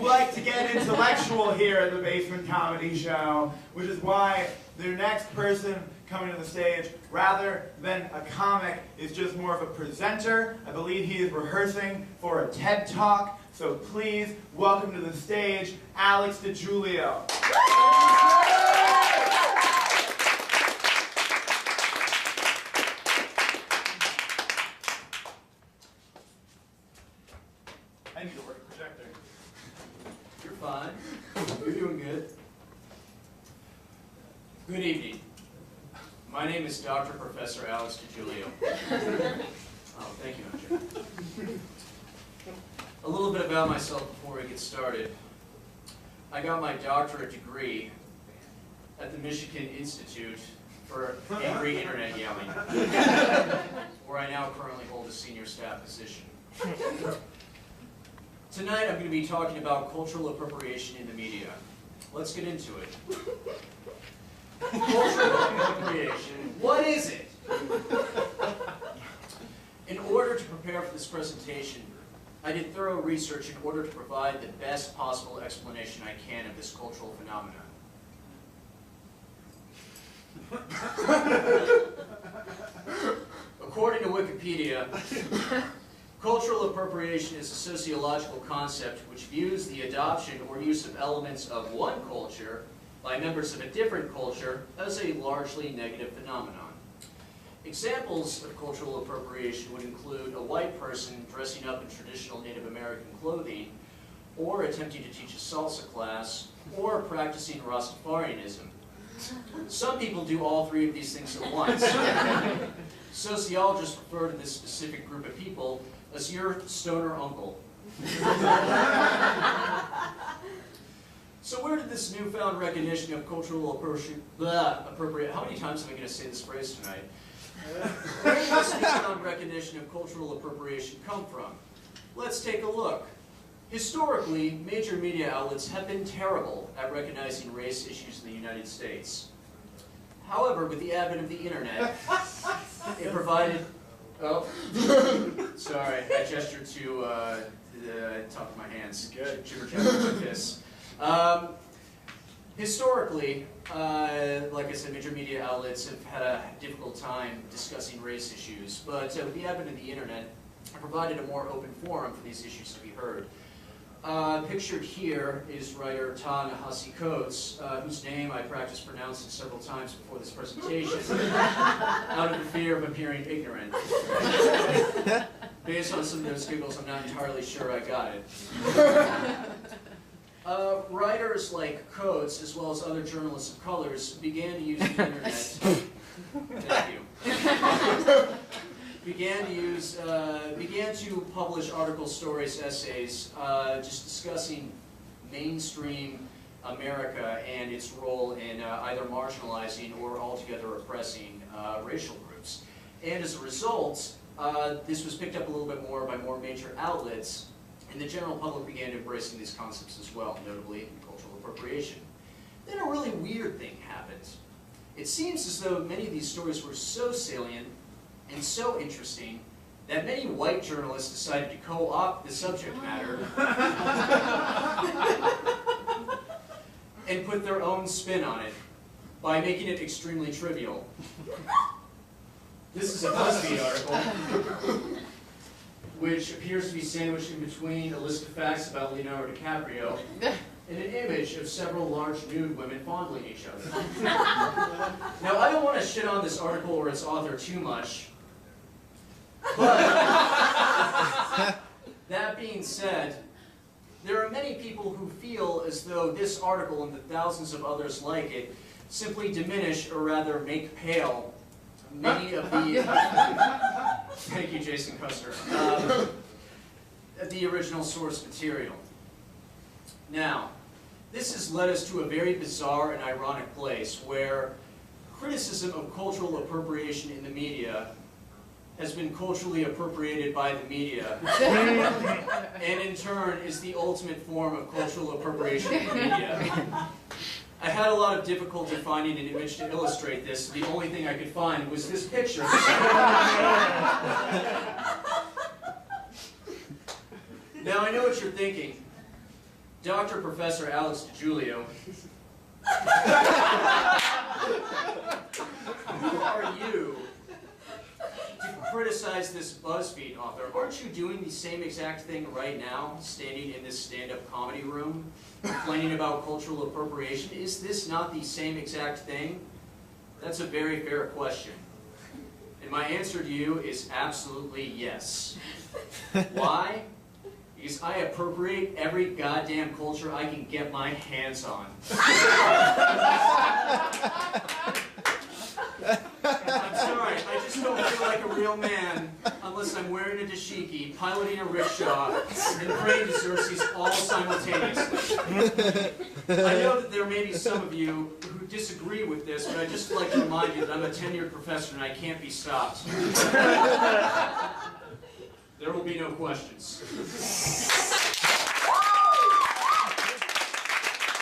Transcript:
like to get intellectual here at the Basement Comedy Show, which is why the next person coming to the stage, rather than a comic, is just more of a presenter. I believe he is rehearsing for a TED Talk, so please welcome to the stage, Alex DeJulio. I need to work a projector. You're fine. You're doing good. Good evening. My name is Dr. Professor Alex DeJulio. Oh, thank you, Andrew. A little bit about myself before we get started. I got my doctorate degree at the Michigan Institute for Angry Internet Yelling, where I now currently hold a senior staff position. Tonight I'm going to be talking about cultural appropriation in the media. Let's get into it. Cultural appropriation, what is it? In order to prepare for this presentation, I did thorough research in order to provide the best possible explanation I can of this cultural phenomenon. According to Wikipedia, cultural appropriation is a sociological concept which views the adoption or use of elements of one culture by members of a different culture as a largely negative phenomenon. Examples of cultural appropriation would include a white person dressing up in traditional Native American clothing, or attempting to teach a salsa class, or practicing Rastafarianism. Some people do all three of these things at once. Sociologists refer to this specific group of people as your stoner uncle. So where did this newfound recognition of cultural appropriation, how many times am I going to say this phrase tonight? Where did this newfound recognition of cultural appropriation come from? Let's take a look. Historically, major media outlets have been terrible at recognizing race issues in the United States. However, with the advent of the internet, it provided... Oh, sorry, I gestured to the top of my hands. Good. Jibber-jabber like this. Historically, like I said, major media outlets have had a difficult time discussing race issues, but with the advent of the internet, it provided a more open forum for these issues to be heard. Pictured here is writer Ta-Nehisi Coates, whose name I practiced pronouncing several times before this presentation, out of the fear of appearing ignorant. Based on some of those giggles, I'm not entirely sure I got it. Writers like Coates, as well as other journalists of colors, began to use the internet. Thank you. Began to publish articles, stories, essays, just discussing mainstream America and its role in either marginalizing or altogether oppressing racial groups. And as a result, this was picked up a little bit more by more major outlets, and the general public began embracing these concepts as well, notably cultural appropriation. Then a really weird thing happened. It seems as though many of these stories were so salient and so interesting that many white journalists decided to co-opt the subject matter and put their own spin on it by making it extremely trivial. This is a BuzzFeed article which appears to be sandwiched in between a list of facts about Leonardo DiCaprio and an image of several large nude women fondling each other. Now, I don't want to shit on this article or its author too much, but that being said, there are many people who feel as though this article and the thousands of others like it simply diminish, or rather make pale, many of the... Thank you, Jason Custer. The original source material. Now, this has led us to a very bizarre and ironic place where criticism of cultural appropriation in the media has been culturally appropriated by the media, and in turn is the ultimate form of cultural appropriation in the media. I had a lot of difficulty finding an image to illustrate this. The only thing I could find was this picture. Now I know what you're thinking. Dr. Professor Alex DeJulio, who are you to criticize this BuzzFeed author? Aren't you doing the same exact thing right now, standing in this stand-up comedy room, complaining about cultural appropriation? Is this not the same exact thing? That's a very fair question. And my answer to you is absolutely yes. Why? Because I appropriate every goddamn culture I can get my hands on. I'm sorry, I just don't feel like a real man unless I'm wearing a dashiki, piloting a rickshaw, and praying to Xerxes all simultaneously. I know that there may be some of you who disagree with this, but I'd just like to remind you that I'm a tenured professor and I can't be stopped. There will be no questions.